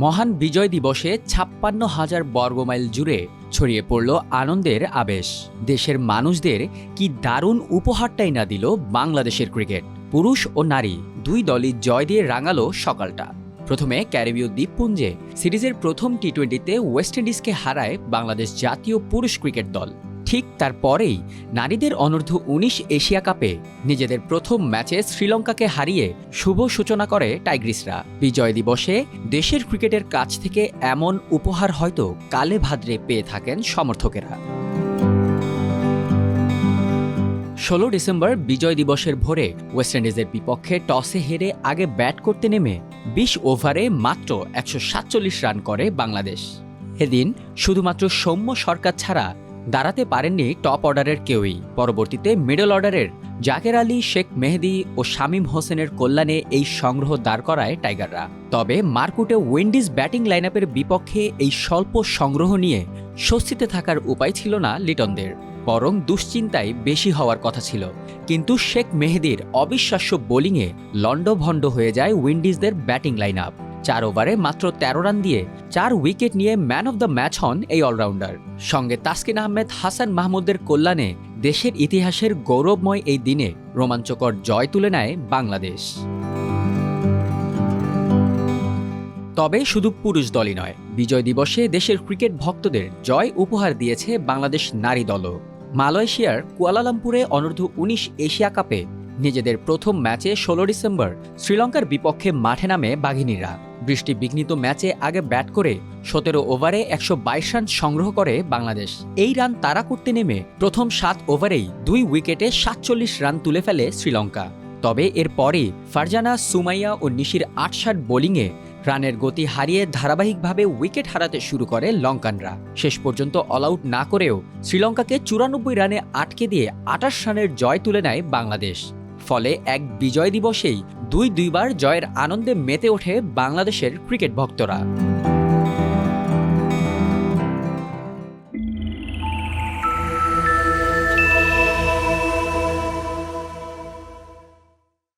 মহান বিজয় দিবসে ৫৬,০০০ বর্গমাইল জুড়ে ছড়িয়ে পড়ল আনন্দের আবেশ। দেশের মানুষদের কি দারুণ উপহারটাই না দিল বাংলাদেশের ক্রিকেট। পুরুষ ও নারী দুই দলই জয় দিয়ে রাঙালো সকালটা। প্রথমে ক্যারিবীয় দ্বীপপুঞ্জে সিরিজের প্রথম টি-20তে ওয়েস্ট ইন্ডিজকে হারায় বাংলাদেশ জাতীয় পুরুষ ক্রিকেট দল। ঠিক তারপরেই নারীদের অনূর্ধ্ব-১৯ এশিয়া কাপে নিজেদের প্রথম ম্যাচে শ্রীলঙ্কাকে হারিয়ে শুভ সূচনা করে টাইগ্রিসরা। বিজয় দিবসে দেশের ক্রিকেটের কাছ থেকে এমন উপহার হয়তো কালে ভাদ্রে পেয়ে থাকেন সমর্থকেরা। ১৬ ডিসেম্বর বিজয় দিবসের ভোরে ওয়েস্ট ইন্ডিজের বিপক্ষে টসে হেরে আগে ব্যাট করতে নেমে ২০ ওভারে মাত্র ১৪৭ রান করে বাংলাদেশ। এদিন শুধুমাত্র সৌম্য সরকার ছাড়া দাঁড়াতে পারেননি টপ অর্ডারের কেউই। পরবর্তীতে মিডল অর্ডারের জাকের আলী, শেখ মেহেদী ও শামীম হোসেনের কল্যাণে এই সংগ্রহ দাঁড় করায় টাইগাররা। তবে মারকুটে উইন্ডিজ ব্যাটিং লাইনআপের বিপক্ষে এই স্বল্প সংগ্রহ নিয়ে স্বস্তিতে থাকার উপায় ছিল না লিটনদের, বরং দুশ্চিন্তায় বেশি হওয়ার কথা ছিল। কিন্তু শেখ মেহেদীর অবিশ্বাস্য বোলিংয়ে লণ্ডভণ্ড হয়ে যায় উইন্ডিজদের ব্যাটিং লাইনআপ। ৪ ওভারে মাত্র ১৩ রান দিয়ে ৪ উইকেট নিয়ে ম্যান অব দ্য ম্যাচ হন এই অলরাউন্ডার। সঙ্গে তাসকিন আহমেদ, হাসান মাহমুদের কল্যাণে দেশের ইতিহাসের গৌরবময় এই দিনে রোমাঞ্চকর জয় তুলে নেয় বাংলাদেশ। তবে শুধু পুরুষ দলই নয়, বিজয় দিবসে দেশের ক্রিকেট ভক্তদের জয় উপহার দিয়েছে বাংলাদেশ নারী দলও। মালয়েশিয়ার কুয়ালালামপুরে অনূর্ধ্ব-১৯ এশিয়া কাপে নিজেদের প্রথম ম্যাচে ১৬ ডিসেম্বর শ্রীলঙ্কার বিপক্ষে মাঠে নামে বাঘিনীরা। বৃষ্টি বিঘ্নিত ম্যাচে আগে ব্যাট করে ১৭ ওভারে ১২২ রান সংগ্রহ করে বাংলাদেশ। এই রান তাড়া করতে নেমে প্রথম ৭ ওভারেই ২ উইকেটে ৪৭ রান তুলে ফেলে শ্রীলঙ্কা। তবে এরপরই ফারজানা, সুমাইয়া ও নিশির ৮৬ বোলিংয়ে রানের গতি হারিয়ে ধারাবাহিকভাবে উইকেট হারাতে শুরু করে লঙ্কানরা। শেষ পর্যন্ত অল আউট না করেও শ্রীলঙ্কাকে ৯৪ রানে আটকে দিয়ে ২৮ রানের জয় তুলে নেয় বাংলাদেশ। ফলে এক বিজয় দিবসেই দুইবার জয়ের আনন্দে মেতে ওঠে বাংলাদেশের ক্রিকেট ভক্তরা।